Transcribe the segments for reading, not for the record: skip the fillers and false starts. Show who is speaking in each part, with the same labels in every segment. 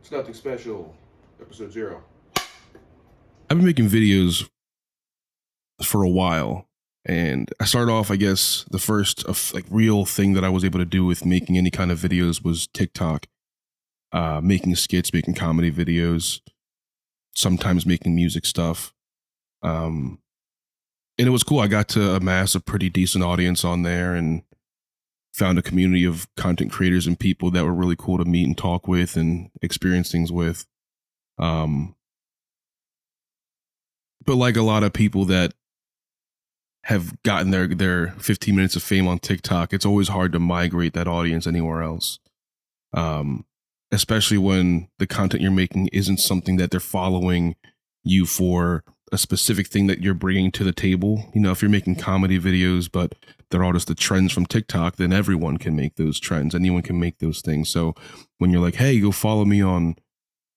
Speaker 1: It's nothing special. Episode 0.
Speaker 2: I've been making videos for a while, and I started off, I guess, the first of like real thing that I was able to do with making any kind of videos was TikTok, making skits, making comedy videos, sometimes making music stuff. Um, and it was cool. I got to amass a pretty decent audience on there and found a community of content creators and people that were really cool to meet and talk with and experience things with. Um, but like a lot of people that have gotten their 15 minutes of fame on TikTok, it's always hard to migrate that audience anywhere else. Um, Especially when the content you're making isn't something that they're following you for a specific thing that you're bringing to the table. You know, if you're making comedy videos, but they're all just the trends from TikTok, then everyone can make those trends. Anyone can make those things. So when you're like, hey, go follow me on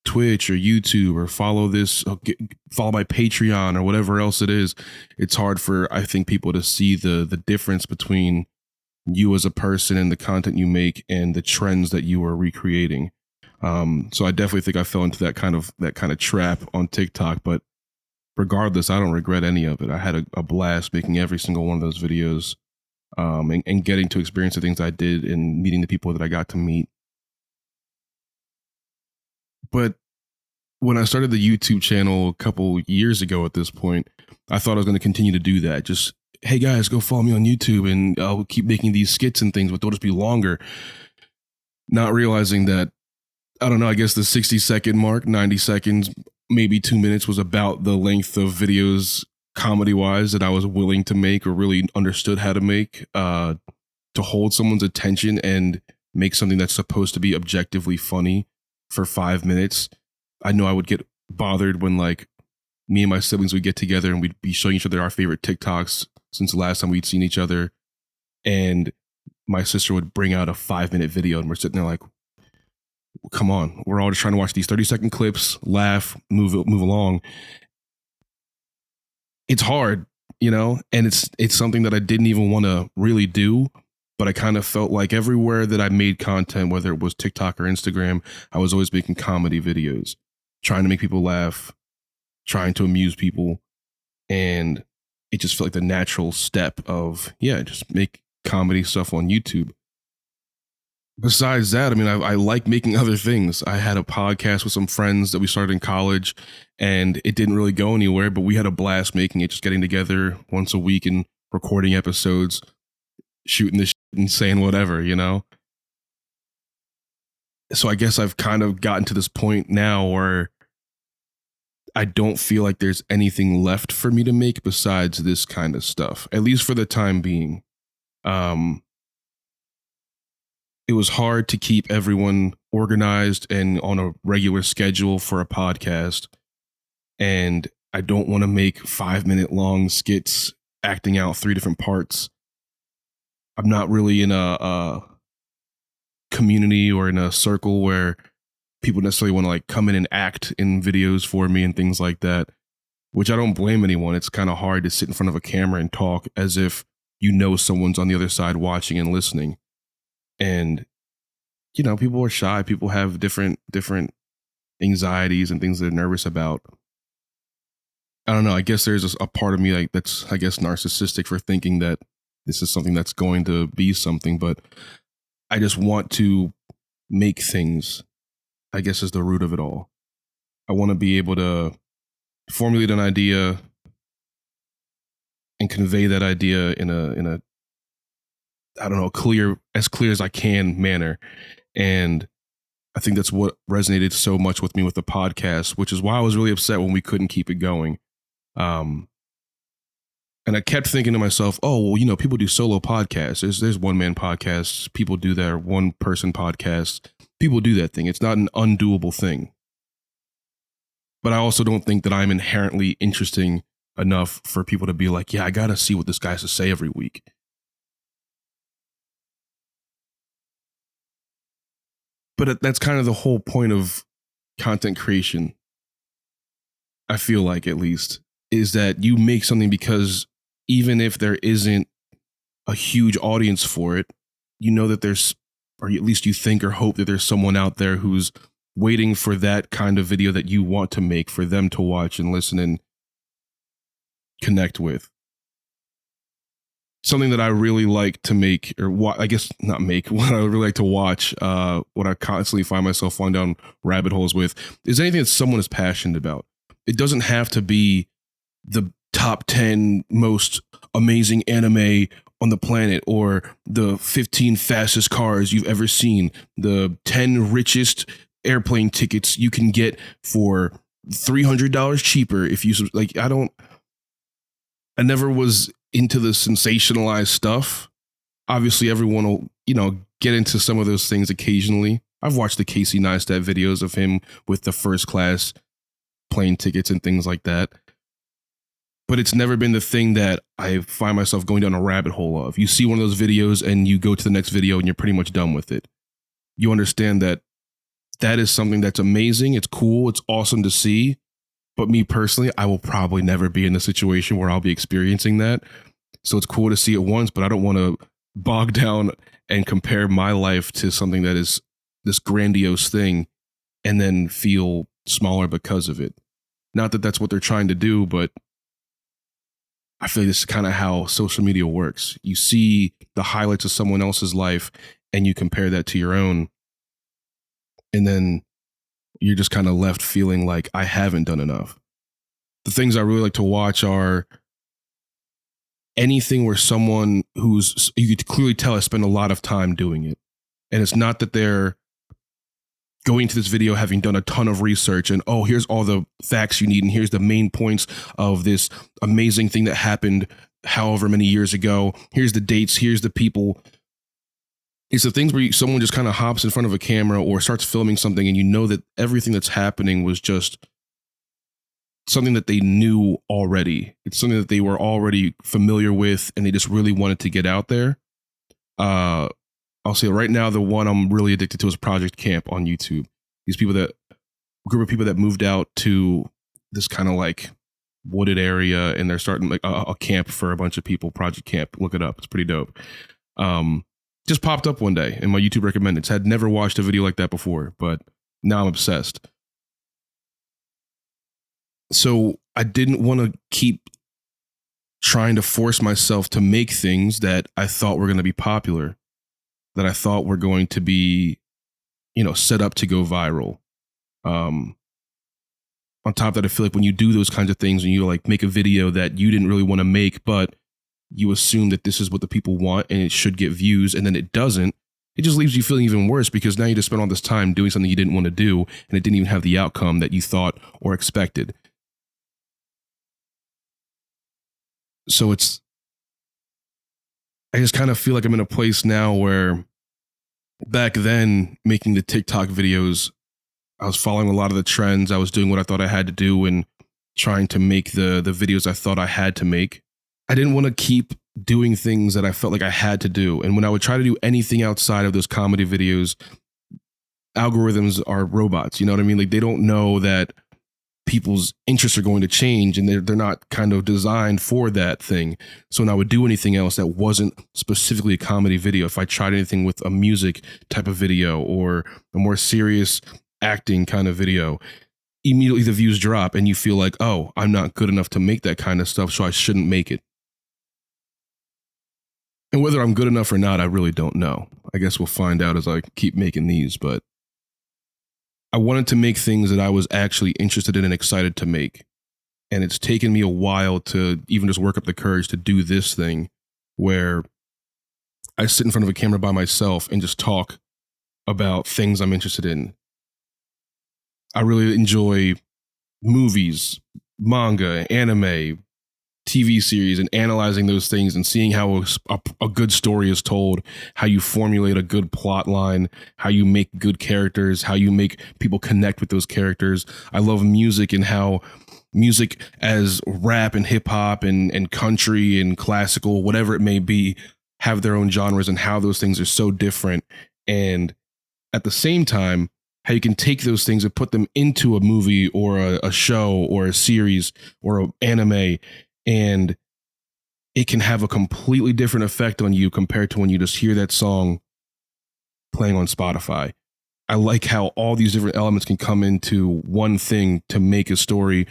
Speaker 2: Twitch or YouTube or follow this, follow my Patreon or whatever else it is, it's hard for, I think, people to see the difference between you as a person and the content you make and the trends that you are recreating. So I definitely think I fell into that kind of trap on TikTok, but regardless, I don't regret any of it. I had a blast making every single one of those videos, and getting to experience the things I did and meeting the people that I got to meet. But when I started the YouTube channel a couple years ago at this point, I thought I was going to continue to do that. Just, hey guys, go follow me on YouTube and I'll keep making these skits and things, but they'll just be longer. Not realizing that, I don't know, I guess the 60-second mark, 90 seconds, maybe 2 minutes was about the length of videos comedy wise that I was willing to make or really understood how to make, to hold someone's attention and make something that's supposed to be objectively funny for 5 minutes. I know I would get bothered when like me and my siblings would get together and we'd be showing each other our favorite TikToks since the last time we'd seen each other. And my sister would bring out a 5-minute video and we're sitting there like, come on, we're all just trying to watch these 30-second clips, laugh, move along. It's hard, you know, and it's something that I didn't even want to really do, but I kind of felt like everywhere that I made content, whether it was TikTok or Instagram, I was always making comedy videos, trying to make people laugh, trying to amuse people. And it just felt like the natural step of, yeah, just make comedy stuff on YouTube. Besides that, I mean, I like making other things. I had a podcast with some friends that we started in college and it didn't really go anywhere, but we had a blast making it, just getting together once a week and recording episodes, shooting the shit and saying whatever, you know? So I guess I've kind of gotten to this point now where I don't feel like there's anything left for me to make besides this kind of stuff, at least for the time being. It was hard to keep everyone organized and on a regular schedule for a podcast. And I don't want to make 5-minute long skits acting out 3 different parts. I'm not really in a community or in a circle where people necessarily want to like come in and act in videos for me and things like that, which I don't blame anyone. It's kind of hard to sit in front of a camera and talk as if you know someone's on the other side watching and listening. And, you know, people are shy. People have different anxieties and things they're nervous about. I don't know. I guess there's a part of me like that's, I guess, narcissistic for thinking that this is something that's going to be something, but I just want to make things, I guess, is the root of it all. I want to be able to formulate an idea and convey that idea in a I don't know, clear as I can manner. And I think that's what resonated so much with me with the podcast, which is why I was really upset when we couldn't keep it going. And I kept thinking to myself, oh, well, you know, people do solo podcasts. There's one-man podcasts. People do their one-person podcasts. People do that thing. It's not an undoable thing. But I also don't think that I'm inherently interesting enough for people to be like, yeah, I got to see what this guy has to say every week. But that's kind of the whole point of content creation. I feel like, at least, is that you make something because even if there isn't a huge audience for it, you know that there's, or at least you think or hope that there's someone out there who's waiting for that kind of video that you want to make for them to watch and listen and connect with. Something that I really like to make, or I guess not make, what I really like to watch, what I constantly find myself falling down rabbit holes with, is anything that someone is passionate about. It doesn't have to be the top 10 most amazing anime on the planet, or the 15 fastest cars you've ever seen, the 10 richest airplane tickets you can get for $300 cheaper if you like. I never was into the sensationalized stuff. Obviously, everyone will, get into some of those things occasionally. I've watched the Casey Neistat videos of him with the first class plane tickets and things like that. But it's never been the thing that I find myself going down a rabbit hole of. You see one of those videos and you go to the next video and you're pretty much done with it. You understand that that is something that's amazing. It's cool. It's awesome to see. But me personally, I will probably never be in a situation where I'll be experiencing that. So it's cool to see it once, but I don't want to bog down and compare my life to something that is this grandiose thing and then feel smaller because of it. Not that that's what they're trying to do, but I feel like this is kind of how social media works. You see the highlights of someone else's life and you compare that to your own. And then you're just kind of left feeling like I haven't done enough. The things I really like to watch are anything where someone you could clearly tell has spent a lot of time doing it. And it's not that they're going to this video having done a ton of research and, oh, here's all the facts you need and here's the main points of this amazing thing that happened however many years ago. Here's the dates, here's the people. It's the things where someone just kind of hops in front of a camera or starts filming something and you know that everything that's happening was just something that they knew already. It's something that they were already familiar with and they just really wanted to get out there. I'll say right now, the one I'm really addicted to is Project Camp on YouTube. Group of people that moved out to this kind of like wooded area and they're starting like a camp for a bunch of people. Project Camp, look it up. It's pretty dope. Just popped up one day in my YouTube recommendeds. Had never watched a video like that before, but now I'm obsessed. So I didn't want to keep trying to force myself to make things that I thought were going to be popular, that I thought were going to be, set up to go viral. On top of that, I feel like when you do those kinds of things and you like make a video that you didn't really want to make, but you assume that this is what the people want and it should get views, and then it doesn't, it just leaves you feeling even worse because now you just spent all this time doing something you didn't want to do and it didn't even have the outcome that you thought or expected. So I just kind of feel like I'm in a place now where back then making the TikTok videos, I was following a lot of the trends. I was doing what I thought I had to do and trying to make the videos I thought I had to make. I didn't want to keep doing things that I felt like I had to do. And when I would try to do anything outside of those comedy videos, algorithms are robots. You know what I mean? Like they don't know that people's interests are going to change and they're not kind of designed for that thing. So when I would do anything else that wasn't specifically a comedy video, if I tried anything with a music type of video or a more serious acting kind of video, immediately the views drop and you feel like, oh, I'm not good enough to make that kind of stuff, so I shouldn't make it. And whether I'm good enough or not, I really don't know. I guess we'll find out as I keep making these, but I wanted to make things that I was actually interested in and excited to make. And it's taken me a while to even just work up the courage to do this thing where I sit in front of a camera by myself and just talk about things I'm interested in. I really enjoy movies, manga, anime, TV series, and analyzing those things and seeing how a good story is told, how you formulate a good plot line, how you make good characters, how you make people connect with those characters. I love music and how music as rap and hip hop and country and classical, whatever it may be, have their own genres and how those things are so different. And at the same time, how you can take those things and put them into a movie or a show or a series or an anime, and it can have a completely different effect on you compared to when you just hear that song playing on Spotify. I like how all these different elements can come into one thing to make a story,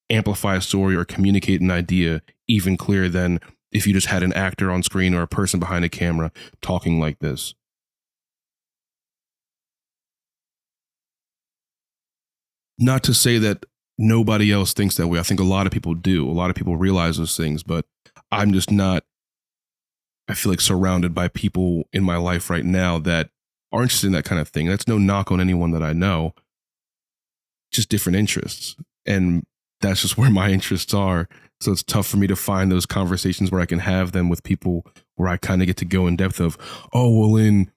Speaker 2: amplify a story, or communicate an idea even clearer than if you just had an actor on screen or a person behind a camera talking like this. Not to say that nobody else thinks that way. I think a lot of people do. A lot of people realize those things, but I'm just not, I feel like, surrounded by people in my life right now that are interested in that kind of thing. That's no knock on anyone that I know, just different interests. And that's just where my interests are. So it's tough for me to find those conversations where I can have them with people where I kind of get to go in depth of, oh, well, in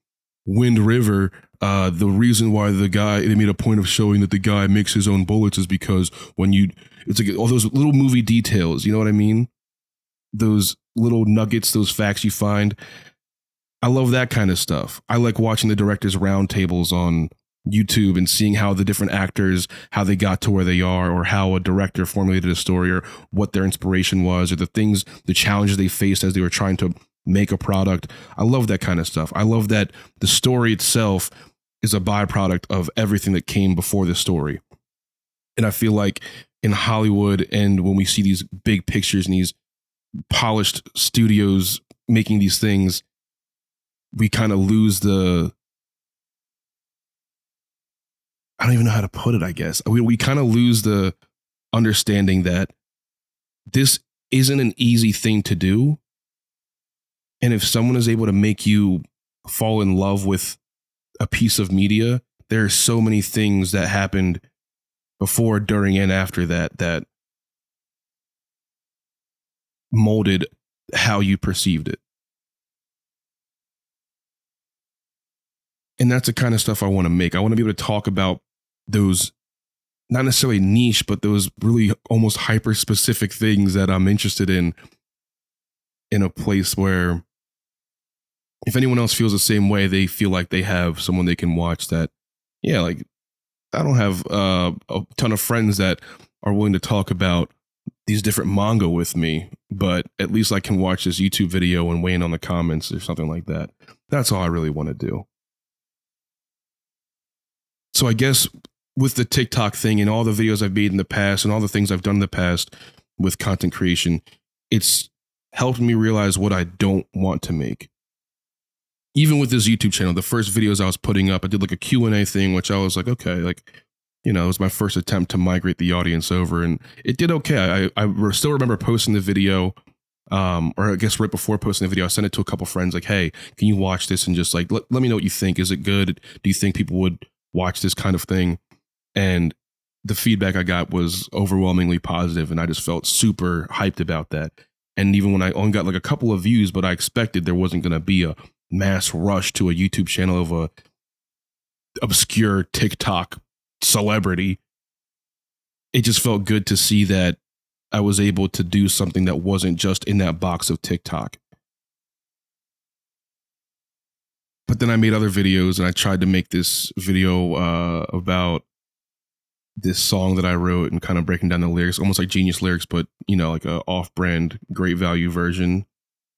Speaker 2: Wind River, the reason why they made a point of showing that the guy makes his own bullets is because it's like all those little movie details, you know what I mean? Those little nuggets, those facts you find. I love that kind of stuff. I like watching the directors' roundtables on YouTube and seeing how the different actors, how they got to where they are, or how a director formulated a story, or what their inspiration was, or the challenges they faced as they were trying to make a product. I love that kind of stuff. I love that the story itself is a byproduct of everything that came before the story. And I feel like in Hollywood, and when we see these big pictures and these polished studios making these things, we kind of lose I don't even know how to put it, I guess. We kind of lose the understanding that this isn't an easy thing to do. And if someone is able to make you fall in love with a piece of media, there are so many things that happened before, during, and after that molded how you perceived it. And that's the kind of stuff I want to make. I want to be able to talk about those, not necessarily niche, but those really almost hyper specific things that I'm interested in a place where if anyone else feels the same way, they feel like they have someone they can watch that, yeah, like I don't have a ton of friends that are willing to talk about these different manga with me, but at least I can watch this YouTube video and weigh in on the comments or something like that. That's all I really want to do. So I guess with the TikTok thing and all the videos I've made in the past and all the things I've done in the past with content creation, it's helped me realize what I don't want to make. Even with this YouTube channel, the first videos I was putting up, I did like a Q&A thing, which I was like, okay, like, you know, it was my first attempt to migrate the audience over, and it did okay. I still remember posting the video, or I guess right before posting the video, I sent it to a couple friends like, hey, can you watch this and just like, let me know what you think. Is it good? Do you think people would watch this kind of thing? And the feedback I got was overwhelmingly positive, and I just felt super hyped about that. And even when I only got like a couple of views, but I expected there wasn't going to be a mass rush to a YouTube channel of a obscure TikTok celebrity, it just felt good to see that I was able to do something that wasn't just in that box of TikTok. But then I made other videos, and I tried to make this video about this song that I wrote and kind of breaking down the lyrics, almost like Genius lyrics, but, you know, like a off-brand great value version.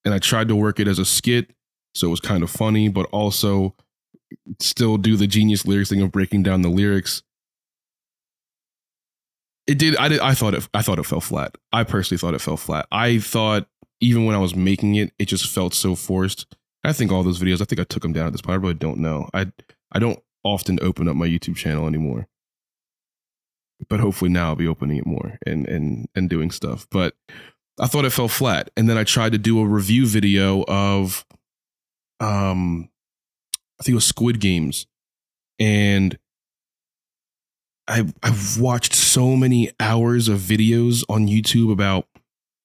Speaker 2: And I tried to work it as a skit, so it was kind of funny, but also still do the Genius lyrics thing of breaking down the lyrics. I thought it fell flat. I personally thought it fell flat. I thought even when I was making it, it just felt so forced. I think all those videos, I think I took them down at this point. I really don't know. I don't often open up my YouTube channel anymore, but hopefully now I'll be opening it more and doing stuff. But I thought it fell flat. And then I tried to do a review video of, I think it was Squid Games. And I've watched so many hours of videos on YouTube about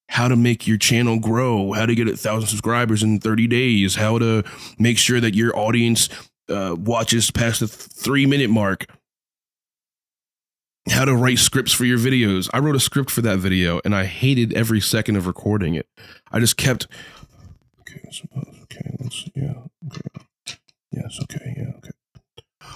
Speaker 2: how to make your channel grow, how to get 1,000 subscribers in 30 days, how to make sure that your audience watches past the 3-minute mark, how to write scripts for your videos. I wrote a script for that video, and I hated every second of recording it. I just kept,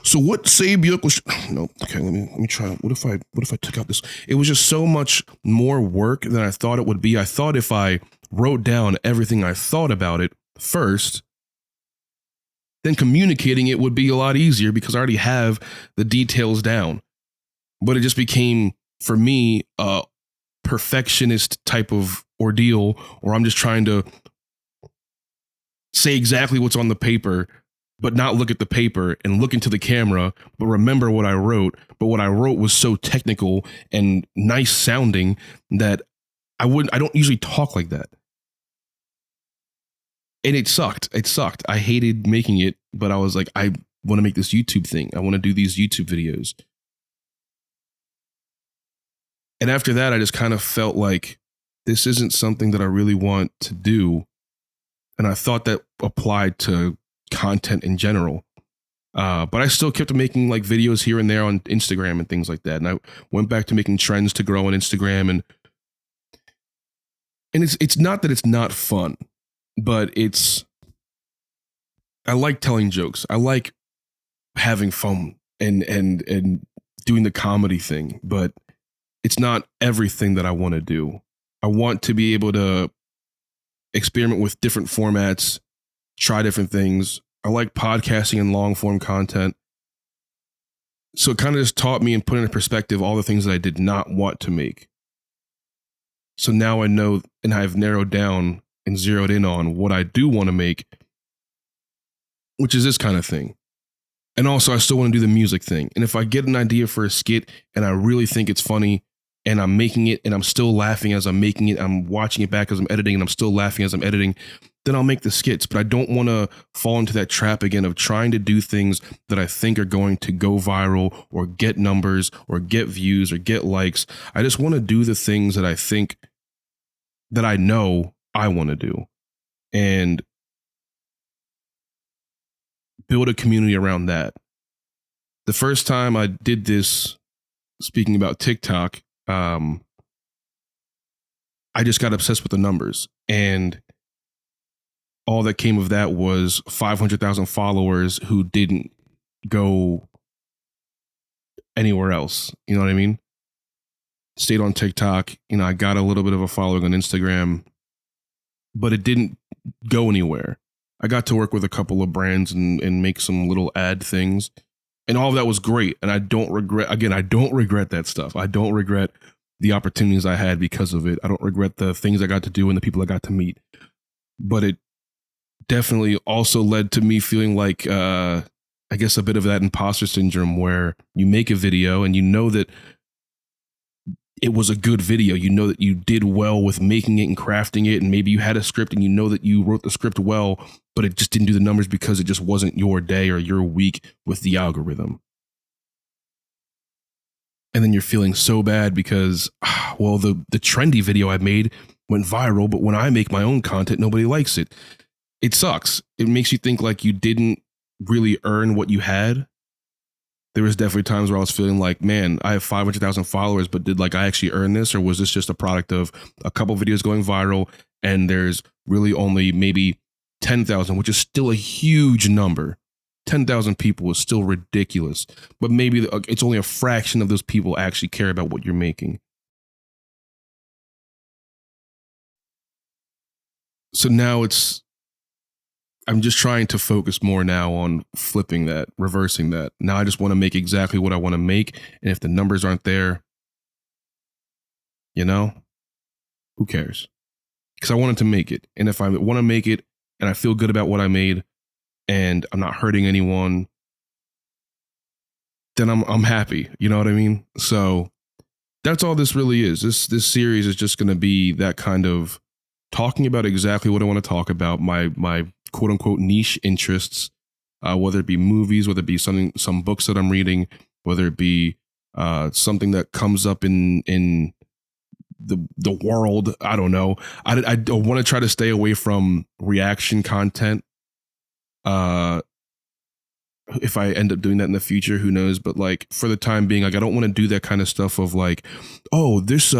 Speaker 2: so what say Björk? No, okay, let me try. What if I took out this? It was just so much more work than I thought it would be. I thought if I wrote down everything I thought about it first, then communicating it would be a lot easier because I already have the details down. But it just became, for me, a perfectionist type of ordeal, or I'm just trying to say exactly what's on the paper, but not look at the paper and look into the camera, but remember what I wrote. But what I wrote was so technical and nice sounding that I don't usually talk like that. And it sucked. It sucked. I hated making it, but I was like, I want to make this YouTube thing. I want to do these YouTube videos. And after that, I just kind of felt like this isn't something that I really want to do. And I thought that applied to content in general. But I still kept making like videos here and there on Instagram and things like that. And I went back to making trends to grow on Instagram. And it's not that it's not fun, but I like telling jokes. I like having fun and doing the comedy thing, but it's not everything that I want to do. I want to be able to experiment with different formats, try different things. I like podcasting and long form content. So it kind of just taught me and put into perspective all the things that I did not want to make. So now I know, and I've narrowed down and zeroed in on what I do want to make, which is this kind of thing. And also I still want to do the music thing. And if I get an idea for a skit and I really think it's funny and I'm making it and I'm still laughing as I'm making it, I'm watching it back as I'm editing and I'm still laughing as I'm editing, then I'll make the skits. But I don't want to fall into that trap again of trying to do things that I think are going to go viral or get numbers or get views or get likes. I just want to do the things that I think that I know I want to do and build a community around that. The first time I did this, speaking about TikTok, I just got obsessed with the numbers, and all that came of that was 500,000 followers who didn't go anywhere else. You know what I mean? Stayed on TikTok. You know, I got a little bit of a following on Instagram, but it didn't go anywhere. I got to work with a couple of brands and make some little ad things, and all of that was great. And I don't regret that stuff. I don't regret the opportunities I had because of it. I don't regret the things I got to do and the people I got to meet. But it definitely also led to me feeling like, I guess, a bit of that imposter syndrome where you make a video and you know that it was a good video. You know that you did well with making it and crafting it. And maybe you had a script and you know that you wrote the script well, but it just didn't do the numbers because it just wasn't your day or your week with the algorithm. And then you're feeling so bad because, well, the trendy video I made went viral, but when I make my own content, nobody likes it. It sucks. It makes you think like you didn't really earn what you had. There was definitely times where I was feeling like, man, I have 500,000 followers, but did like I actually earn this? Or was this just a product of a couple videos going viral and there's really only maybe 10,000, which is still a huge number. 10,000 people is still ridiculous, but maybe it's only a fraction of those people actually care about what you're making. So now I'm just trying to focus more now on flipping that, reversing that. Now I just want to make exactly what I want to make. And if the numbers aren't there, you know, who cares? Because I wanted to make it. And if I want to make it and I feel good about what I made and I'm not hurting anyone, then I'm happy. You know what I mean? So that's all this really is. This series is just going to be that kind of talking about exactly what I want to talk about, my quote unquote niche interests, whether it be movies, whether it be some books that I'm reading, whether it be something that comes up in the world. I don't know. I want to try to stay away from reaction content. If I end up doing that in the future, who knows? But like for the time being, like I don't want to do that kind of stuff of like, oh, this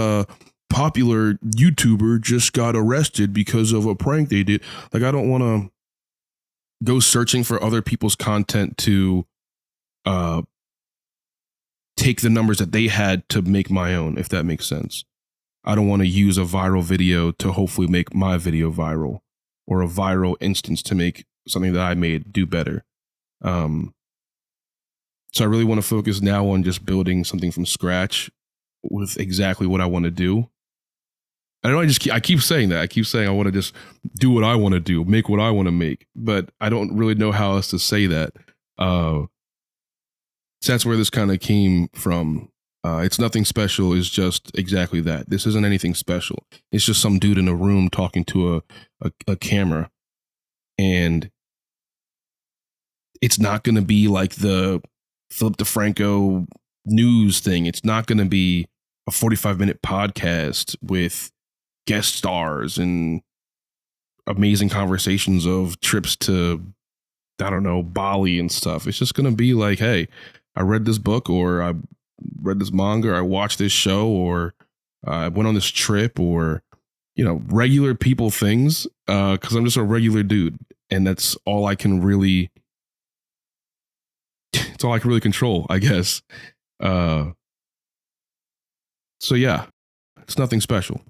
Speaker 2: popular YouTuber just got arrested because of a prank they did. Like I don't want to go searching for other people's content to take the numbers that they had to make my own, if that makes sense. I don't want to use a viral video to hopefully make my video viral, or a viral instance to make something that I made do better. Um, so I really want to focus now on just building something from scratch with exactly what I want to do. I know I keep saying that. I keep saying I want to just do what I want to do, make what I want to make, but I don't really know how else to say that. So that's where this kind of came from. It's nothing special. Is just exactly that. This isn't anything special. It's just some dude in a room talking to a camera, and it's not going to be like the Philip DeFranco news thing. It's not going to be a 45-minute podcast with guest stars and amazing conversations of trips to, I don't know, Bali and stuff. It's just going to be like, hey, I read this book, or I read this manga, or I watched this show, or I went on this trip, or, regular people things, because I'm just a regular dude. And that's all I can really, it's all I can really control, I guess. So yeah, it's nothing special.